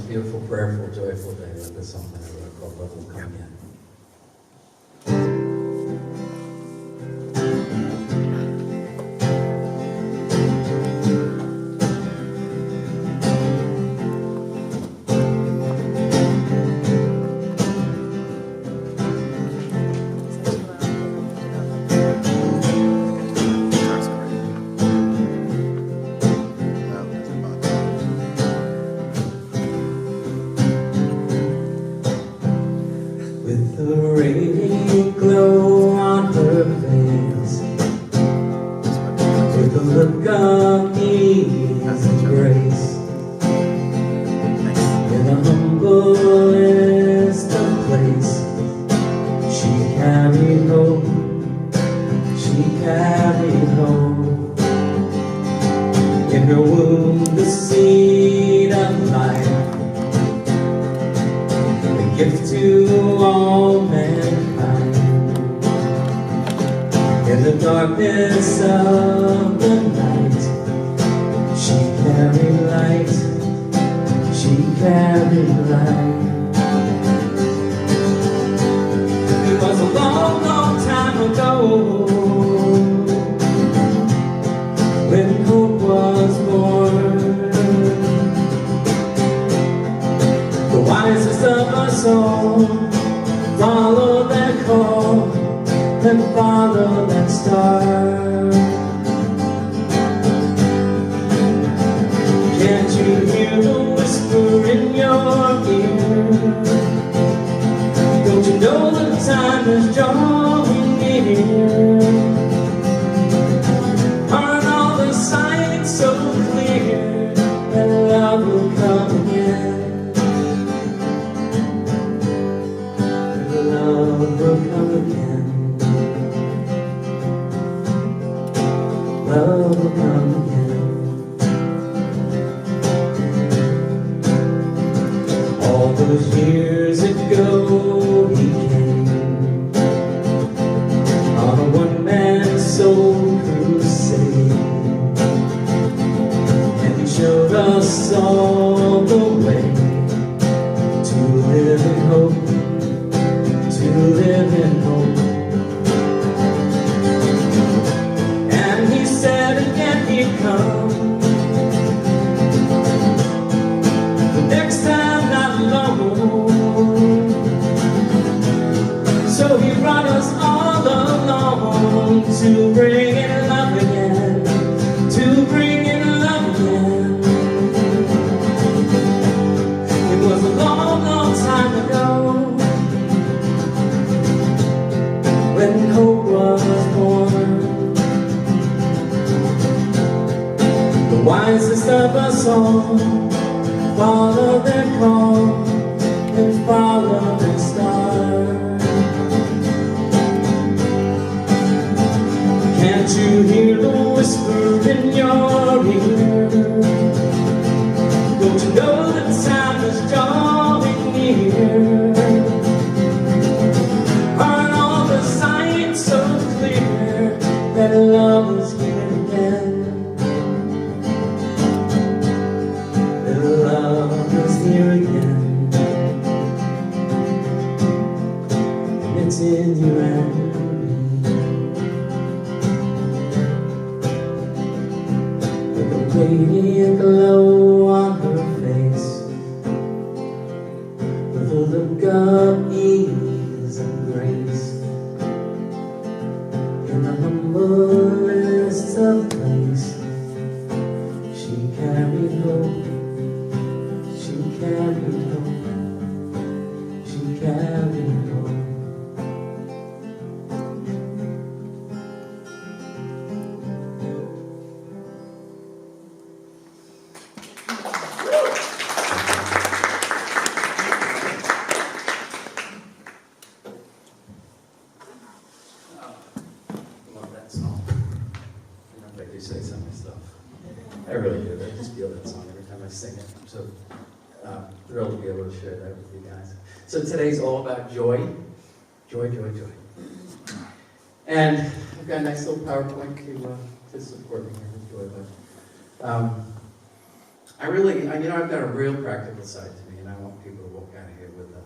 beautiful, prayerful, joyful day with this song that I wrote called Love Will Come Again. With a radiant glow on her face, with a look of ease and grace, in the humblest of place, she carried hope, she carried hope. In her womb the seed of life, gift to all mankind. In the darkness of the night, she carried light, she carried light. It was a long, long time ago when hope was born. The wisest of us all follow that call and follow that star. Can't you hear the whisper in your ear? Don't you know the time is drawing near? Aren't all the signs so clear that love will come again? Love will come again. Love will come again. All those years ago he came on a one-man soul crusade, and he showed us all the way to live in hope, to live in hope. And he said again he'd come, the next time not long. So he brought us all along to bring in love again, to bring in love again. It was a long, long time ago when hope was born. The wisest of us all follow their call and follow their star. Can't you hear the whisper in your ear? Don't you know that time is drawing near? That love is here again. That love is here again. And it's in you and me. With a radiant glow on her face, with a look of ease and grace, in the humblest of place, she carried hope, she carried hope, she carried hope. Say some of my stuff. I really do. I just feel that song every time I sing it. I'm so thrilled to be able to share that with you guys. So today's all about joy. Joy, joy, joy. And I've got a nice little PowerPoint to support me here with joy. But I've got a real practical side to me. and I want people to walk out of here with a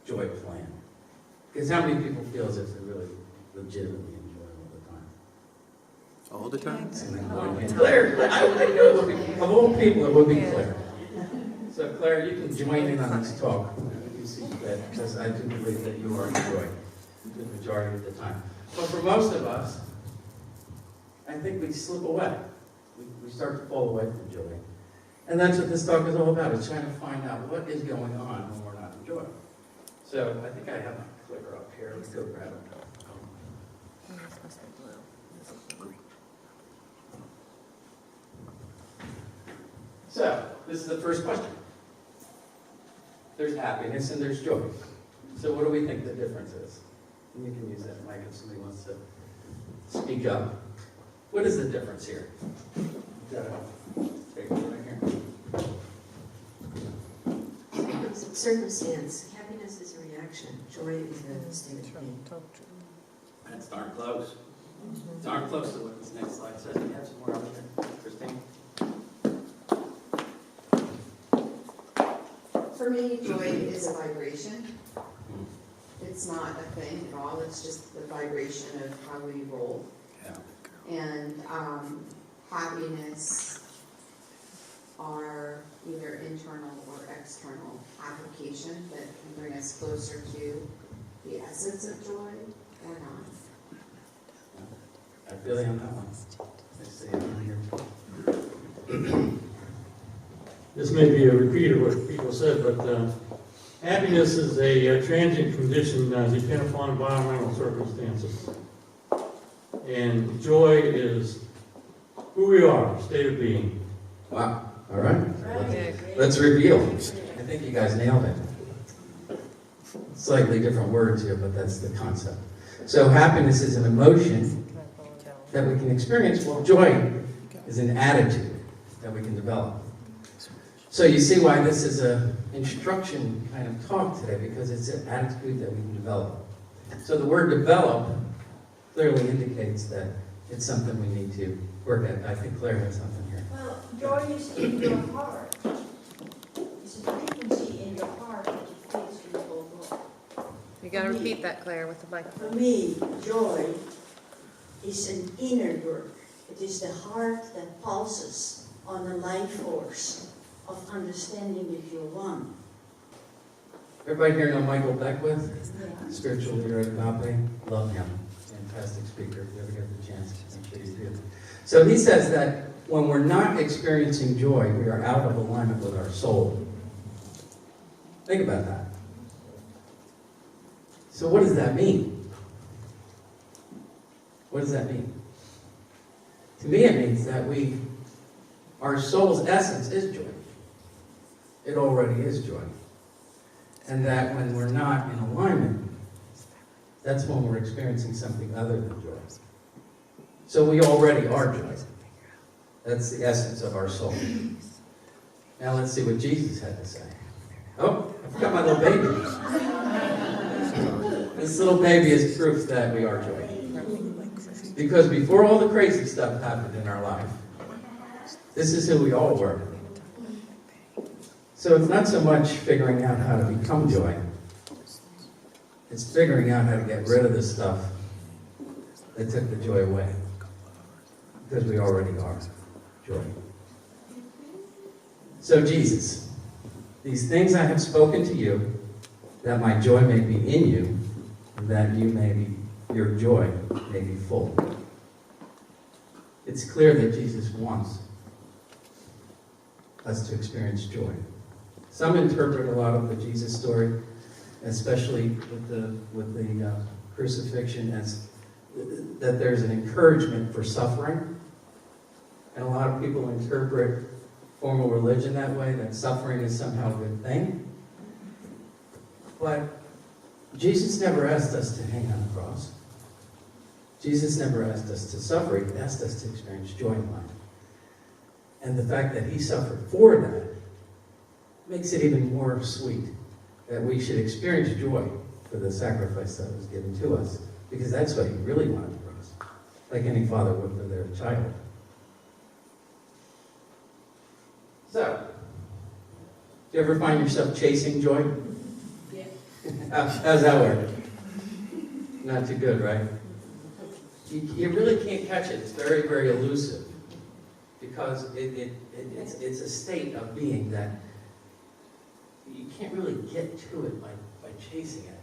joy plan. Because how many people feel as if they really legitimately enjoy all the time? All the time? And Claire, I know it would be, of all people, it would be Claire. So Claire, you can join in on this talk. You see that, because I do believe that you are enjoying the majority of the time. But for most of us, I think we slip away. We start to fall away from joy. And that's what this talk is all about, is trying to find out what is going on when we're not enjoying. So I think I have my clicker up here. Let's go grab it. So, this is the first question. There's happiness and there's joy. So what do we think the difference is? And you can use that mic if somebody wants to speak up. What is the difference here? Take it right here. Circumstance. Happiness is a reaction. Joy is a state of being. That's darn close. Darn close to what this next slide says. You have some more out there, Christine? For me, joy is a vibration. It's not a thing at all. It's just the vibration of how we roll. Yeah. And happiness are either internal or external application that can bring us closer to the essence of joy or not. I feel you on that one. I see it on here. This may be a repeat of what people said, but happiness is a transient condition dependent upon environmental circumstances. And joy is who we are, state of being. Wow. All right. Let's reveal. I think you guys nailed it. Slightly different words here, but that's the concept. So happiness is an emotion that we can experience, while joy is an attitude that we can develop. So you see why this is an instruction kind of talk today, because it's an attitude that we can develop. So the word develop clearly indicates that it's something we need to work at. I think Claire has something here. Well, joy is in your heart. It's a frequency in your heart that you feel through the whole world. You gotta repeat that, Claire, with the microphone. For me, joy is an inner work. It is the heart that pulses on the life force of understanding that you're one. Everybody here know Michael Beckwith? Spiritual leader at Agape. Love him. Fantastic speaker. If you ever get the chance, I'm sure you do. So he says that when we're not experiencing joy, we are out of alignment with our soul. Think about that. So what does that mean? What does that mean? To me, it means that our soul's essence is joy. It already is joy. And that when we're not in alignment, that's when we're experiencing something other than joy. So we already are joy. That's the essence of our soul. Now let's see what Jesus had to say. Oh, I forgot my little baby. This little baby is proof that we are joy. Because before all the crazy stuff happened in our life, this is who we all were. So it's not so much figuring out how to become joy. It's figuring out how to get rid of the stuff that took the joy away. Because we already are joy. So Jesus, these things I have spoken to you, that my joy may be in you, and that your joy may be full. It's clear that Jesus wants us to experience joy. Some interpret a lot of the Jesus story, especially with the crucifixion, as that there's an encouragement for suffering. And a lot of people interpret formal religion that way, that suffering is somehow a good thing. But Jesus never asked us to hang on the cross. Jesus never asked us to suffer. He asked us to experience joy in life. And the fact that he suffered for that makes it even more sweet that we should experience joy for the sacrifice that was given to us, because that's what he really wanted for us, like any father would for their child. So, you ever find yourself chasing joy? Yeah. How's that work? Not too good, right? You really can't catch it. It's very, very elusive. Because it's a state of being that you can't really get to it by chasing it.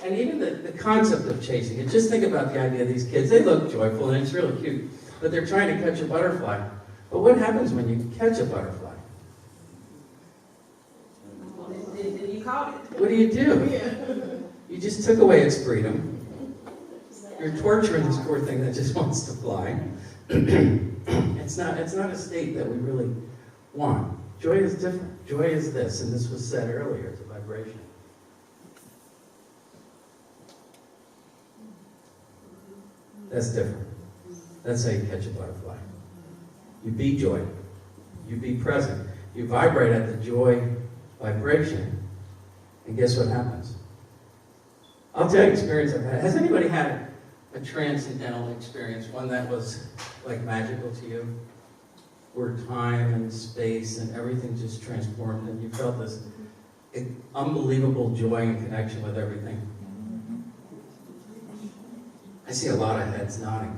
And even the concept of chasing it, just think about the idea of these kids. They look joyful and it's really cute, but they're trying to catch a butterfly. But what happens when you catch a butterfly? Then you caught it. What do? You just took away its freedom. You're torturing this poor thing that just wants to fly. It's not a state that we really want. Joy is different. Joy is this, and this was said earlier, it's a vibration. That's different. That's how you catch a butterfly. You be joy. You be present. You vibrate at the joy vibration, and guess what happens? I'll tell you an experience I've had. Has anybody had a transcendental experience, one that was like magical to you? Where time and space and everything just transformed and you felt this unbelievable joy and connection with everything? I see a lot of heads nodding.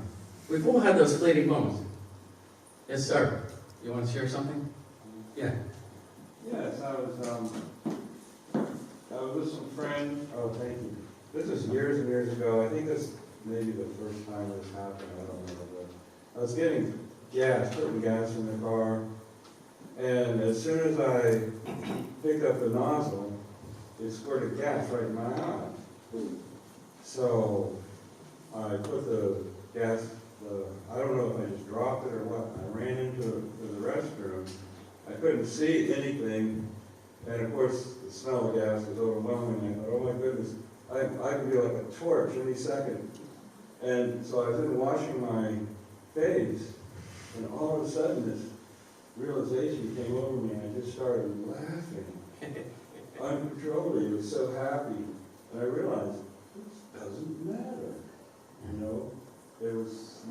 We've all had those fleeting moments. Yes, sir. You want to share something? Yeah. Yes, I was with some friends. Oh, thank you. This is years and years ago. I think this may be the first time this happened. I don't know. But I was getting gas, putting gas in the car, and as soon as I picked up the nozzle, it squirted gas right in my eye. So I put the gas. I don't know if I just dropped it or what. I ran into the restroom. I couldn't see anything, and of course the smell of gas was overwhelming. I thought, oh my goodness, I can be like a torch any second. And so I was in washing my face, and all of a sudden this realization came over me, and I just started laughing uncontrollably. I was so happy, and I realized this doesn't matter. You know, it was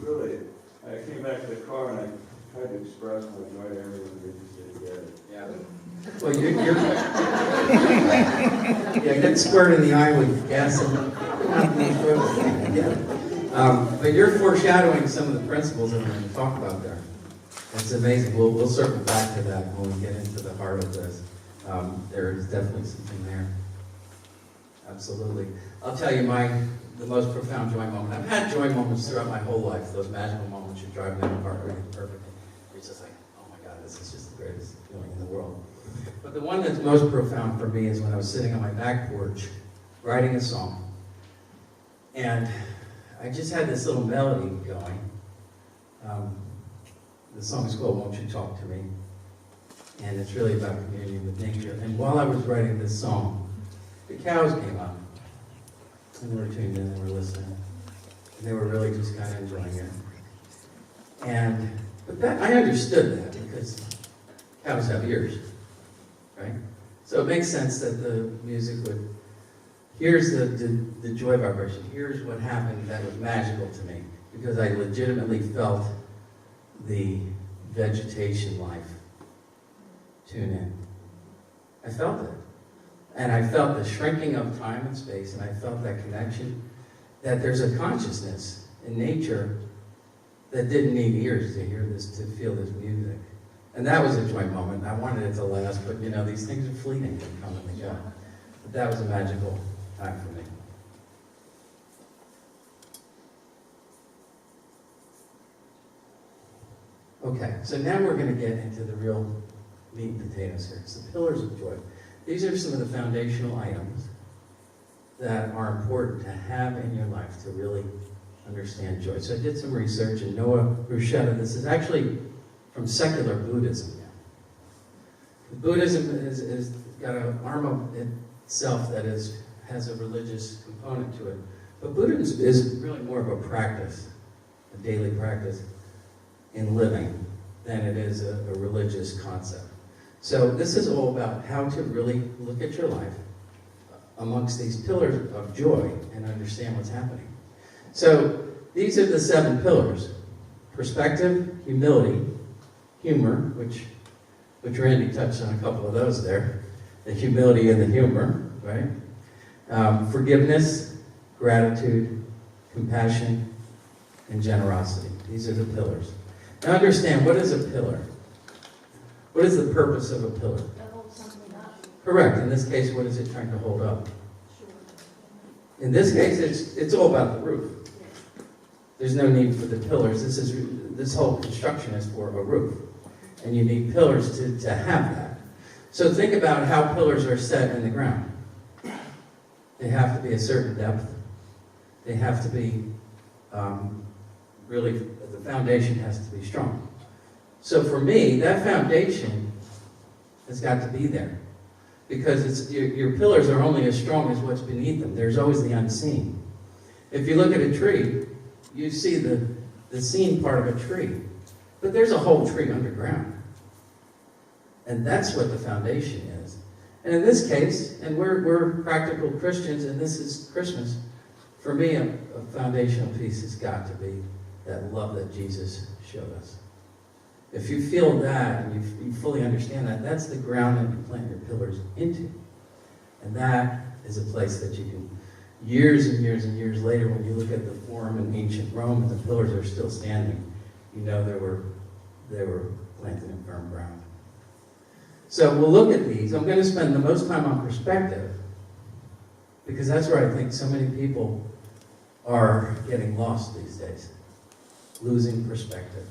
really. I came back to the car and I tried to express my joy to everyone who just didn't get it. Yeah. Well, you're yeah, get squirted in the eye with gasoline. But you're foreshadowing some of the principles that we're going to talk about there. It's amazing. We'll circle back to that when we get into the heart of this. There is definitely something there. Absolutely. I'll tell you the most profound joy moment. I've had joy moments throughout my whole life. Those magical moments you drive down the park, everything perfect. It's just like, oh my God, this is just the greatest feeling in the world. But the one that's most profound for me is when I was sitting on my back porch writing a song. And I just had this little melody going. The song is called Won't You Talk to Me? And it's really about communion with nature. And while I was writing this song, the cows came up. And they were tuned in, they were listening. And they were really just kind of enjoying it. But I understood that because cows have ears, right? So it makes sense that the music would, here's the joy vibration, here's what happened that was magical to me, because I legitimately felt the vegetation life tune in. I felt it. And I felt the shrinking of time and space, and I felt that connection, that there's a consciousness in nature that didn't need ears to hear this, to feel this music. And that was a joy moment. I wanted it to last, but these things are fleeting and come and go. But that was a magical time for me. Okay, so now we're going to get into the real meat and potatoes here. It's the pillars of joy. These are some of the foundational items that are important to have in your life to really understand joy. So I did some research, and Noah Bruschetta, this is actually from secular Buddhism. Buddhism is got an arm of itself that has a religious component to it. But Buddhism is really more of a practice, a daily practice in living, than it is a religious concept. So this is all about how to really look at your life amongst these pillars of joy and understand what's happening. So these are the 7 pillars: perspective, humility, humor, which which Randy touched on a couple of those there. The humility and the humor, right? Forgiveness, gratitude, compassion, and generosity. These are the pillars. Now understand, what is a pillar? What is the purpose of a pillar? To hold something up. Correct. In this case, what is it trying to hold up? In this case, it's all about the roof. There's no need for the pillars. This whole construction is for a roof. And you need pillars to have that. So think about how pillars are set in the ground. They have to be a certain depth. They have to be, really, the foundation has to be strong. So for me, that foundation has got to be there. Because your pillars are only as strong as what's beneath them. There's always the unseen. If you look at a tree, you see the seen part of a tree. But there's a whole tree underground. And that's what the foundation is. And in this case, and we're practical Christians, and this is Christmas, for me, a foundational piece has got to be that love that Jesus showed us. If you feel that, and you fully understand that, that's the ground that you plant your pillars into. And that is a place that you can, years and years and years later, when you look at the Forum in ancient Rome and the pillars are still standing, you know they were planted in firm ground. So we'll look at these. I'm going to spend the most time on perspective, because that's where I think so many people are getting lost these days. Losing perspective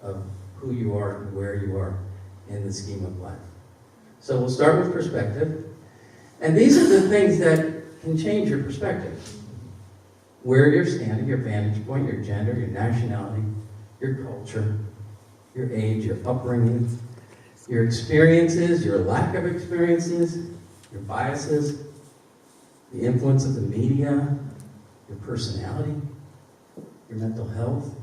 of who you are and where you are in the scheme of life. So we'll start with perspective. And these are the things that can change your perspective. Where you're standing, your vantage point, your gender, your nationality, your culture, your age, your upbringing, your experiences, your lack of experiences, your biases, the influence of the media, your personality, your mental health.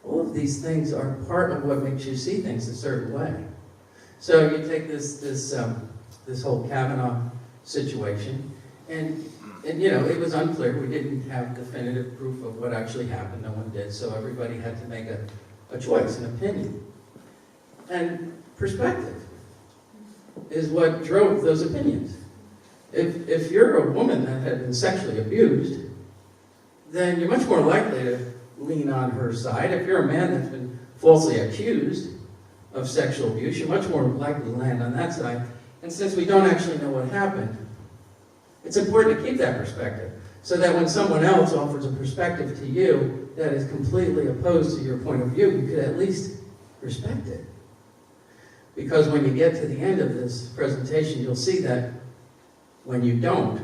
All of these things are part of what makes you see things a certain way. So you take this whole Kavanaugh situation, and you know, it was unclear. We didn't have definitive proof of what actually happened. No one did. So everybody had to make a choice, an opinion. And perspective is what drove those opinions. If you're a woman that had been sexually abused, then you're much more likely to lean on her side. If you're a man that's been falsely accused of sexual abuse, you're much more likely to land on that side. And since we don't actually know what happened, it's important to keep that perspective, so that when someone else offers a perspective to you that is completely opposed to your point of view, you could at least respect it. Because when you get to the end of this presentation, you'll see that when you don't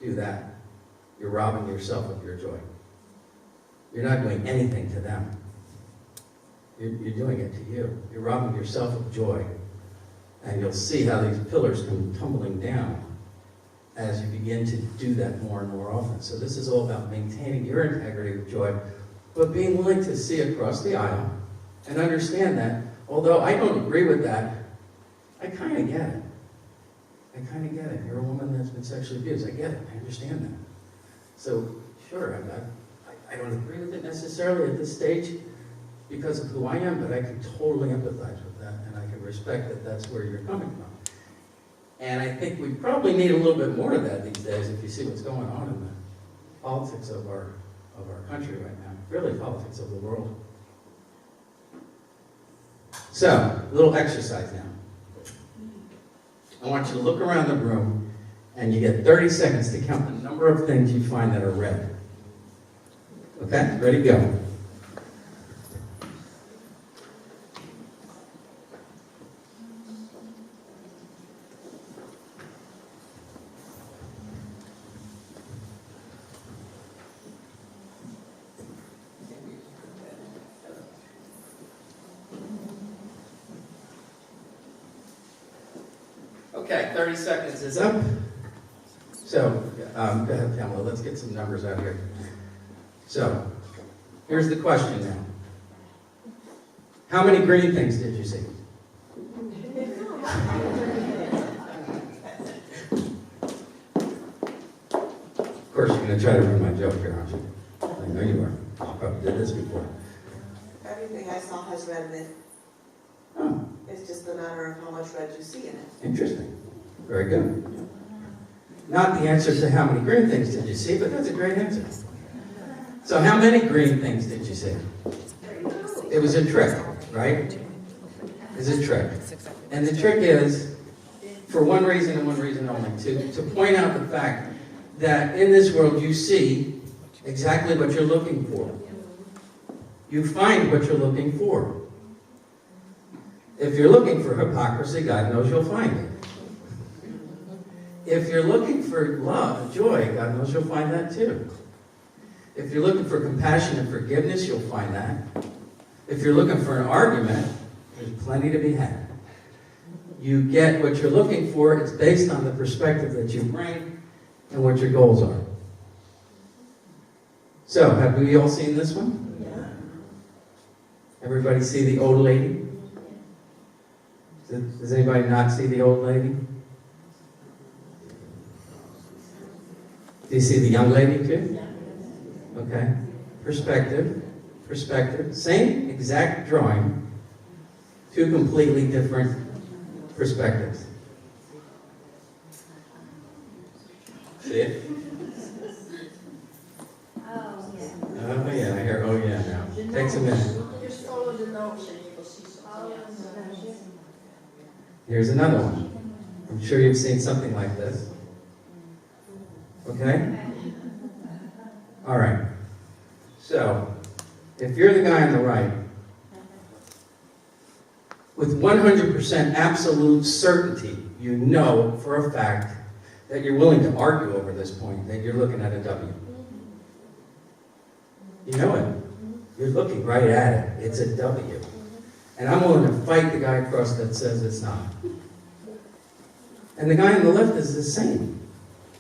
do that, you're robbing yourself of your joy. You're not doing anything to them. You're doing it to you. You're robbing yourself of joy. And you'll see how these pillars come tumbling down as you begin to do that more and more often. So this is all about maintaining your integrity with joy, but being willing to see across the aisle and understand that, although I don't agree with that, I kind of get it. I kind of get it. You're a woman that's been sexually abused. I get it. I understand that. So, sure, I don't agree with it necessarily at this stage because of who I am, but I can totally empathize with that, and I can respect that that's where you're coming from. And I think we probably need a little bit more of that these days if you see what's going on in the politics of our country right now, really politics of the world. So, a little exercise now. I want you to look around the room, and you get 30 seconds to count the number of things you find that are red. Okay? Ready, go. Okay, 30 seconds is up. So, go ahead, Pamela, let's get some numbers out here. So, here's the question now. How many green things did you see? Of course, you're going to try to ruin my joke here, aren't you? I know you are. You probably did this before. Everything I saw has red in it. Oh, It's just a matter of how much red you see in it. Interesting. Very good. Not the answer to how many green things did you see, but that's a great answer. So how many green things did you see? It was a trick, right? It's a trick. And the trick is, for one reason and one reason only, to point out the fact that in this world you see exactly what you're looking for. You find what you're looking for. If you're looking for hypocrisy, God knows you'll find it. If you're looking for love, joy, God knows you'll find that too. If you're looking for compassion and forgiveness, you'll find that. If you're looking for an argument, there's plenty to be had. You get what you're looking for. It's based on the perspective that you bring and what your goals are. So, have we all seen this one? Yeah. Everybody see the old lady? Does anybody not see the old lady? Do you see the young lady too? Okay. Perspective. Perspective. Same exact drawing. Two completely different perspectives. See it? Oh yeah, I hear oh yeah now. Takes a minute. Just follow the notes and you will see something. Here's another one. I'm sure you've seen something like this. Okay? All right. So, if you're the guy on the right, with 100% absolute certainty, you know for a fact that you're willing to argue over this point, that you're looking at a W. You know it. You're looking right at it. It's a W. And I'm willing to fight the guy across that says it's not. And the guy on the left is the same.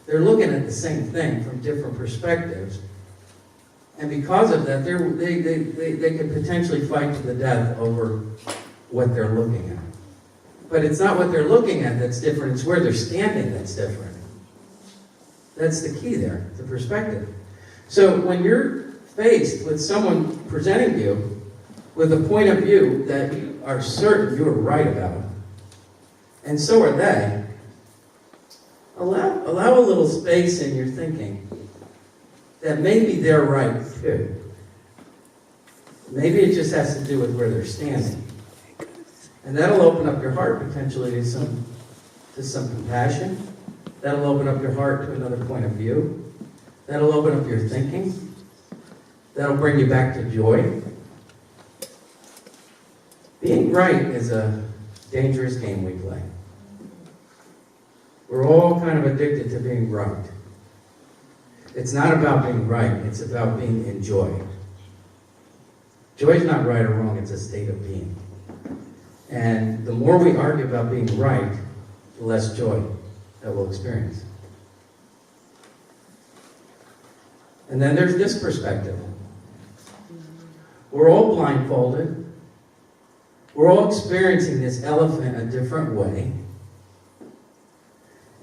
They're looking at the same thing from different perspectives. And because of that, they could potentially fight to the death over what they're looking at. But it's not what they're looking at that's different, it's where they're standing that's different. That's the key there, the perspective. So when you're faced with someone presenting you with a point of view that you are certain you are right about, and so are they, allow a little space in your thinking that maybe they're right too. Maybe it just has to do with where they're standing. And that'll open up your heart potentially to some compassion. That'll open up your heart to another point of view. That'll open up your thinking. That'll bring you back to joy. Being right is a dangerous game we play. We're all kind of addicted to being right. It's not about being right, it's about being in joy. Joy is not right or wrong, it's a state of being. And the more we argue about being right, the less joy that we'll experience. And then there's this perspective. We're all blindfolded. We're all experiencing this elephant a different way.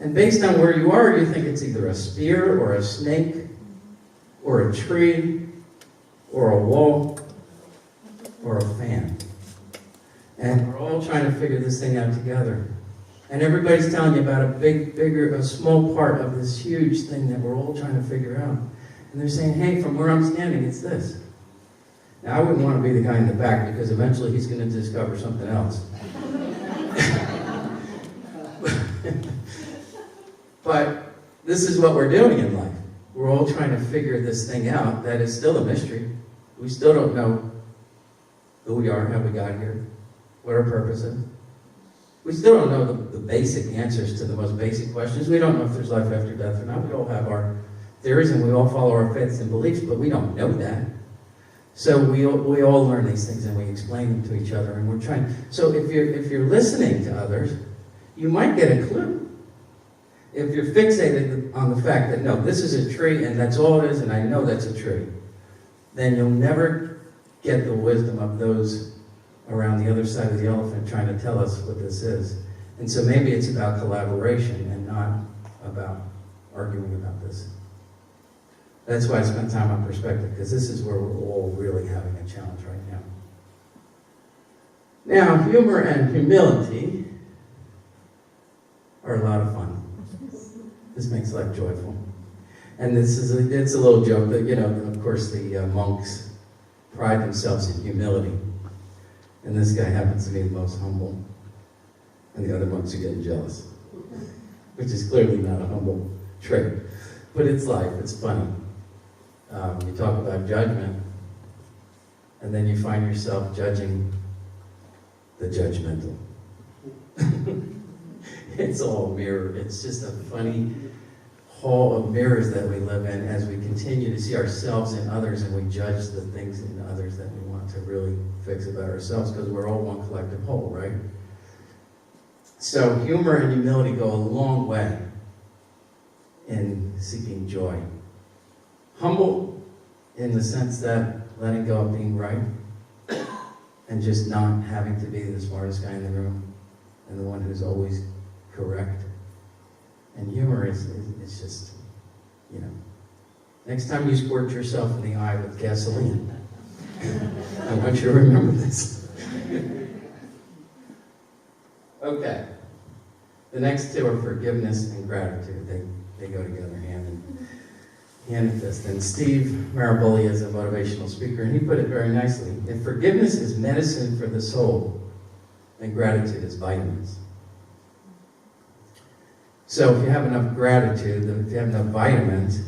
And based on where you are, you think it's either a spear or a snake or a tree or a wall or a fan. And we're all trying to figure this thing out together. And everybody's telling you about a small part of this huge thing that we're all trying to figure out. And they're saying, hey, from where I'm standing, it's this. Now, I wouldn't want to be the guy in the back because eventually he's going to discover something else. But this is what we're doing in life. We're all trying to figure this thing out that is still a mystery. We still don't know who we are, how we got here, what our purpose is. We still don't know the basic answers to the most basic questions. We don't know if there's life after death or not. We all have our theories and we all follow our faiths and beliefs, but we don't know that. So we all learn these things and we explain them to each other, and we're trying. So if you're listening to others, you might get a clue. If you're fixated on the fact that, no, this is a tree and that's all it is and I know that's a tree, then you'll never get the wisdom of those around the other side of the elephant trying to tell us what this is. And so maybe it's about collaboration and not about arguing about this. That's why I spent time on perspective, because this is where we're all really having a challenge right now. Now, humor and humility are a lot of fun. This makes life joyful. And it's a little joke that, of course, the monks pride themselves in humility. And this guy happens to be the most humble. And the other monks are getting jealous, which is clearly not a humble trait. But it's life, it's funny. You talk about judgment, and then you find yourself judging the judgmental. It's all a mirror. It's just a funny hall of mirrors that we live in as we continue to see ourselves in others, and we judge the things in others that we want to really fix about ourselves, because we're all one collective whole, right? So humor and humility go a long way in seeking joy. Humble in the sense that letting go of being right and just not having to be the smartest guy in the room and the one who's always correct. And humor is just, next time you squirt yourself in the eye with gasoline, I want you to remember this. Okay. The next two are forgiveness and gratitude. They go together hand in fist. And Steve Maraboli is a motivational speaker, and he put it very nicely. If forgiveness is medicine for the soul, then gratitude is vitamins. So if you have enough gratitude, if you have enough vitamins,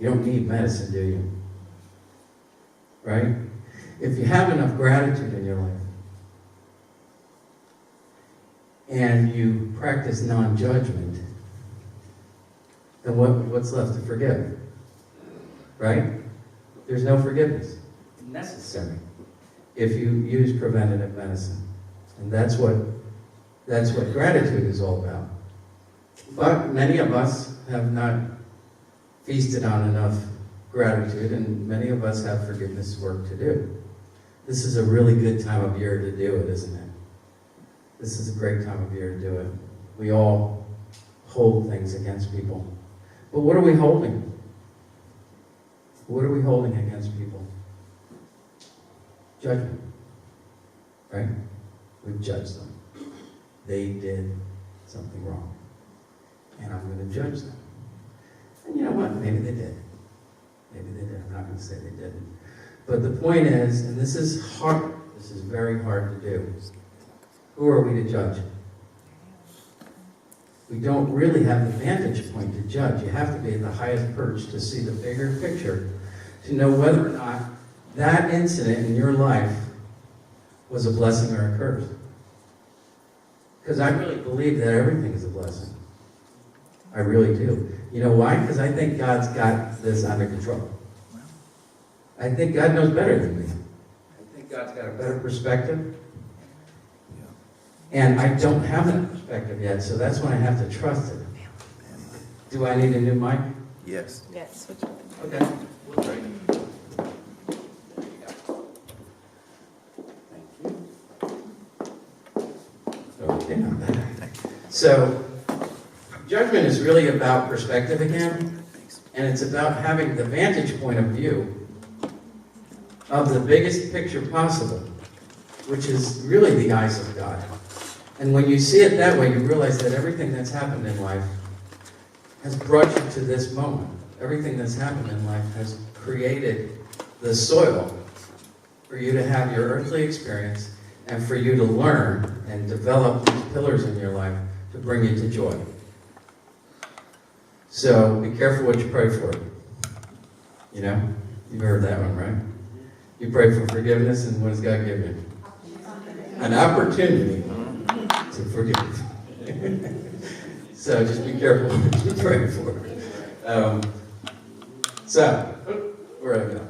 you don't need medicine, do you? Right? If you have enough gratitude in your life, and you practice non-judgment, then what's left to forgive? Right? There's no forgiveness necessary if you use preventative medicine. And that's what gratitude is all about. But many of us have not feasted on enough gratitude, and many of us have forgiveness work to do. This is a really good time of year to do it, isn't it? This is a great time of year to do it. We all hold things against people. But what are we holding? What are we holding against people? Judgment. Right? We've judged them. They did something wrong. And I'm going to judge them. And you know what? Maybe they did. Maybe they did. I'm not going to say they didn't. But the point is, and this is hard, this is very hard to do. Who are we to judge? We don't really have the vantage point to judge. You have to be at the highest perch to see the bigger picture, to know whether or not that incident in your life was a blessing or a curse. Because I really believe that everything is a blessing. I really do. You know why? Because I think God's got this under control. I think God knows better than me. I think God's got a better perspective. And I don't have that perspective yet, so that's when I have to trust it. Do I need a new mic? Yes. Yes. Okay. We'll try. Okay. So, judgment is really about perspective again, and it's about having the vantage point of view of the biggest picture possible, which is really the eyes of God. And when you see it that way, you realize that everything that's happened in life has brought you to this moment. Everything that's happened in life has created the soil for you to have your earthly experience and for you to learn and develop these pillars in your life to bring you to joy. So be careful what you pray for. You know? You've heard that one, right? You pray for forgiveness, and what does God give you? An opportunity to forgive. So just be careful what you pray for. Where do I go?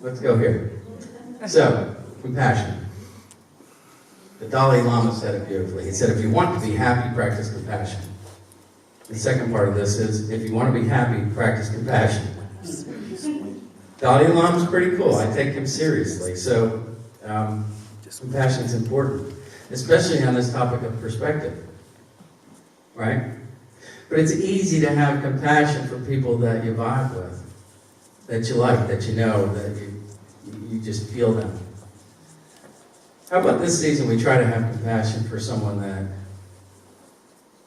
Let's go here. So, compassion. The Dalai Lama said it beautifully. He said, if you want to be happy, practice compassion. The second part of this is, if you want to be happy, practice compassion. Dalai Lama's pretty cool. I take him seriously. So, compassion is important, especially on this topic of perspective, right? But it's easy to have compassion for people that you vibe with, that you like, that you know, that you just feel them. How about this season we try to have compassion for someone that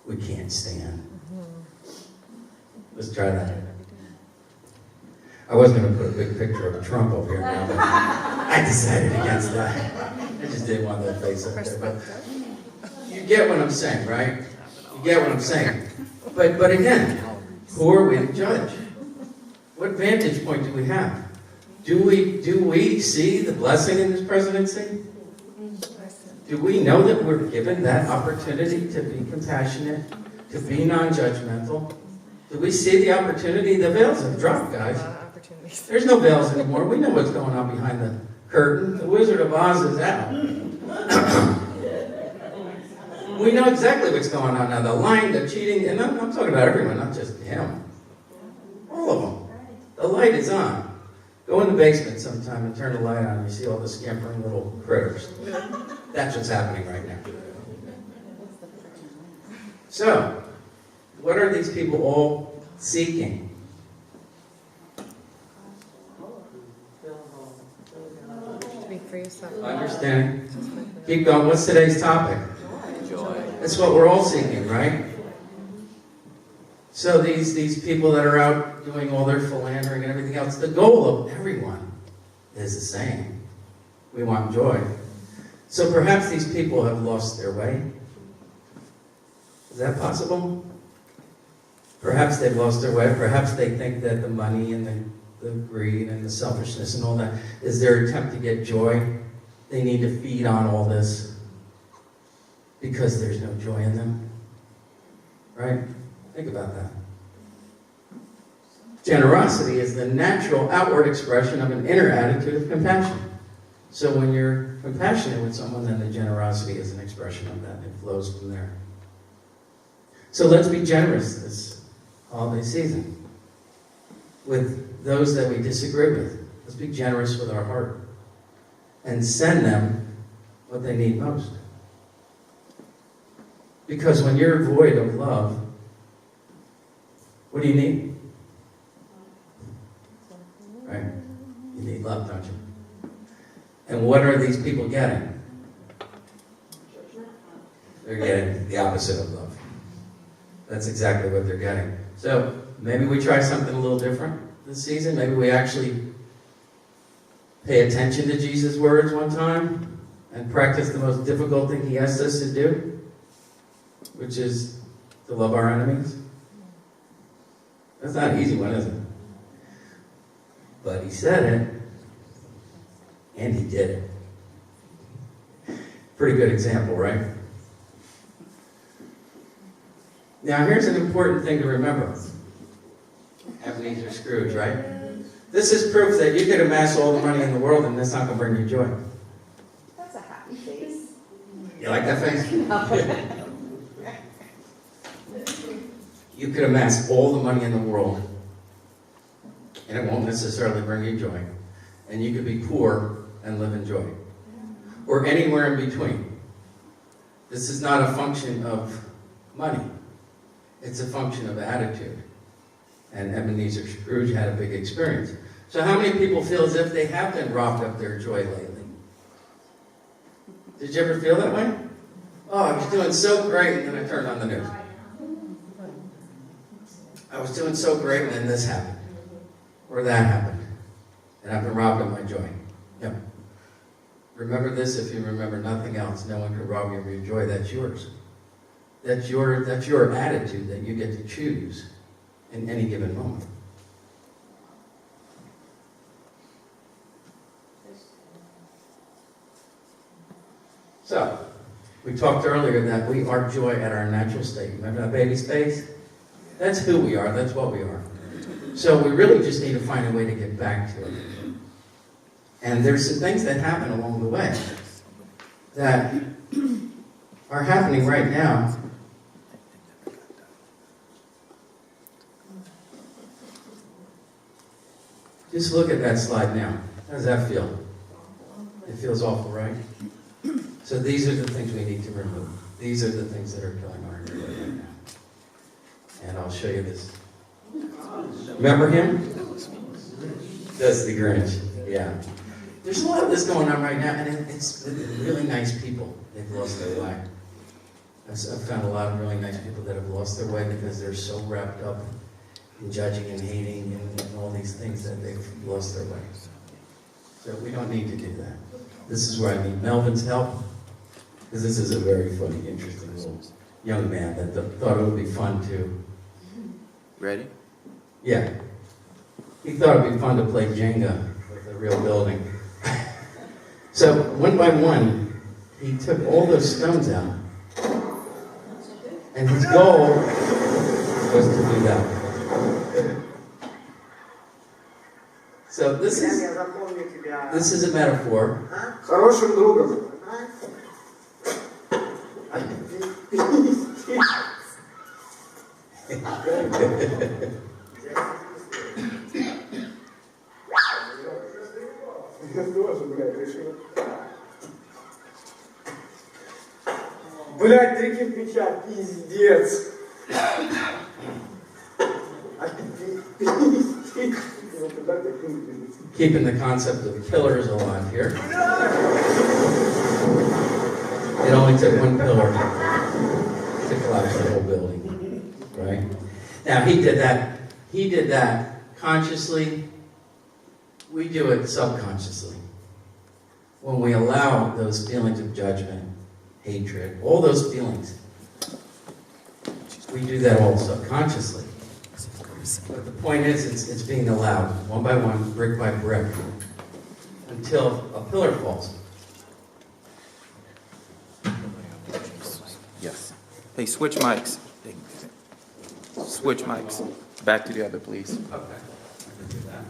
we can't stand? Let's try that. I was going to put a big picture of Trump over here now, but I decided against that. I just didn't want that face up there. But you get what I'm saying, right? You get what I'm saying. But again, who are we to judge? What vantage point do we have? Do we see the blessing in this presidency? Do we know that we're given that opportunity to be compassionate, to be non-judgmental? Do we see the opportunity? The veils have dropped, guys. There's no veils anymore. We know what's going on behind the curtain. The Wizard of Oz is out. We know exactly what's going on now. The lying, the cheating, and I'm talking about everyone, not just him. All of them. The light is on. Go in the basement sometime and turn the light on and you see all the scampering little critters. That's what's happening right now. So, what are these people all seeking? Be free of suffering. Understanding. Keep going. What's today's topic? Joy. That's what we're all seeking, right? So these people that are out doing all their philandering and everything else, the goal of everyone is the same. We want joy. So perhaps these people have lost their way. Is that possible? Perhaps they've lost their way. Perhaps they think that the money and the greed and the selfishness and all that is their attempt to get joy. They need to feed on all this because there's no joy in them. Right? Think about that. Generosity is the natural outward expression of an inner attitude of compassion. So when you're compassionate with someone, then the generosity is an expression of that. It flows from there. So let's be generous this holiday season with those that we disagree with. Let's be generous with our heart and send them what they need most. Because when you're void of love, what do you need? Right? You need love, don't you? And what are these people getting? They're getting the opposite of love. That's exactly what they're getting. So maybe we try something a little different this season. Maybe we actually pay attention to Jesus' words one time and practice the most difficult thing he asks us to do, which is to love our enemies. That's not an easy one, is it? But he said it, and he did it. Pretty good example, right? Now, here's an important thing to remember. Ebeneezer Scrooge, right? This is proof that you could amass all the money in the world and that's not going to bring you joy. That's a happy face. You like that face? You could amass all the money in the world and it won't necessarily bring you joy. And you could be poor and live in joy. Or anywhere in between. This is not a function of money. It's a function of attitude. And Ebeneezer Scrooge had a big experience. So how many people feel as if they have been robbed of their joy lately? Did you ever feel that way? Oh, I was doing so great, and then I turned on the news. I was doing so great, and then this happened. Or that happened. And I've been robbed of my joy. Yep. Remember this if you remember nothing else. No one can rob you of your joy. That's yours. That's your attitude that you get to choose in any given moment. So, we talked earlier that we are joy at our natural state. Remember that baby's face? That's who we are. That's what we are. So we really just need to find a way to get back to it. And there's some things that happen along the way that are happening right now. Just look at that slide now. How does that feel? It feels awful, right? So these are the things we need to remove. These are the things that are killing our joy right now. And I'll show you this. Remember him? That's the Grinch. Yeah. there's a lot of this going on right now, and it's really nice people. They've lost their way. I've found a lot of really nice people that have lost their way because they're so wrapped up in judging and hating and all these things that they've lost their way. So we don't need to do that. This is where I need Melvin's help, because this is a very funny, interesting little young man that thought it would be fun to... Ready? Yeah. He thought it would be fun to play Jenga with a real building. So, one by one, he took all those stones out. And his goal was to do that. So this is a metaphor. Хорошим другом. Блять, 3 кирпича, пиздец. Keeping the concept of pillars alive here. It only took one pillar to collapse the whole building, right? Now he did that consciously. We do it subconsciously. When we allow those feelings of judgment, hatred, all those feelings, we do that all subconsciously. But the point is, it's being allowed, one by one, brick by brick, until a pillar falls. Yes. Hey, switch mics. Switch mics. Back to the other, please. Okay, I can do that.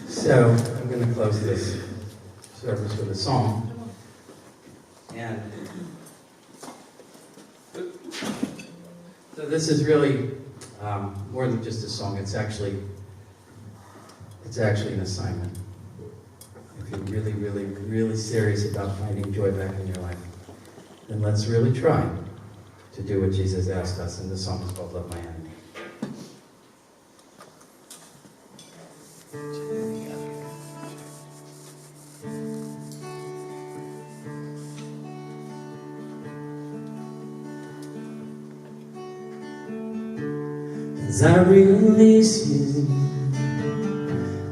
So, I'm going to close this service with a song. And so this is really more than just a song. It's actually an assignment. If you're really, really, really serious about finding joy back in your life, then let's really try to do what Jesus asked us. And the song is called Love My Enemy. As I release you,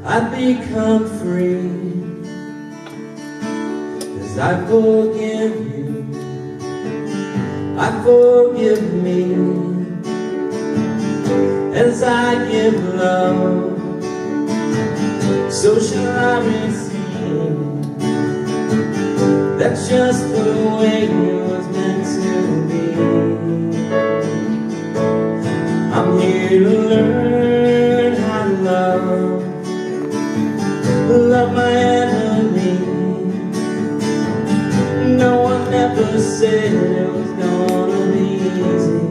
I become free. As I forgive you, I forgive me. As I give love, so shall I receive. That's just the way it was meant to be. I'm here to learn how to love my enemy. No one ever said it was gonna be easy.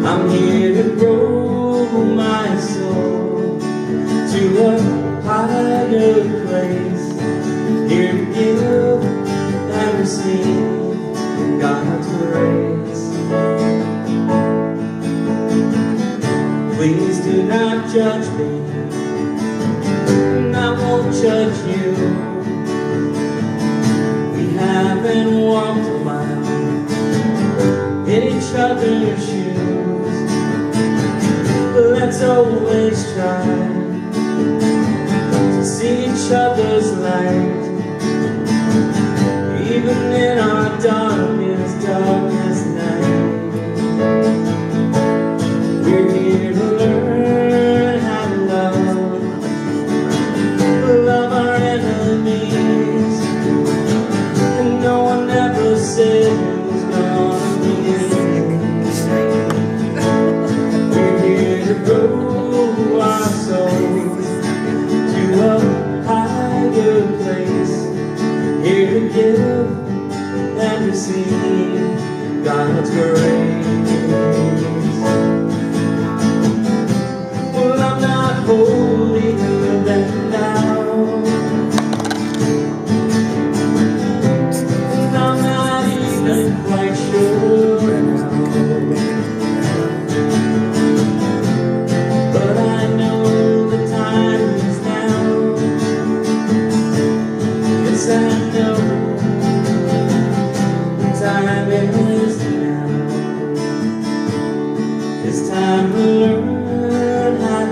I'm here to grow my soul to a higher place. Here to give and receive God's grace. Please do not judge me, and I won't judge you. We haven't walked a mile in each other's shoes. Let's always try to see each other's light, even in our darkest night. We're here to learn how to love our enemies. And no one ever said it was gonna be easy. We're here to grow our souls to a higher place. Here to give and receive God's grace. Well, I'm not holier than thou, and I'm not even quite sure now time is now. It's time to learn how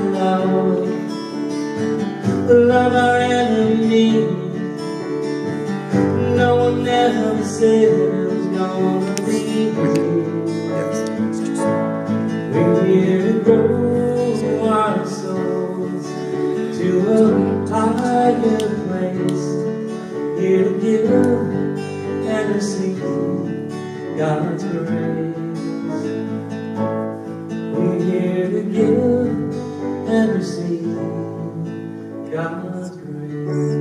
to love our enemies. No one ever said it was gonna be easy. We're here to grow our souls to a higher place. Here to give and receive God's grace. We're here to give and receive God's grace.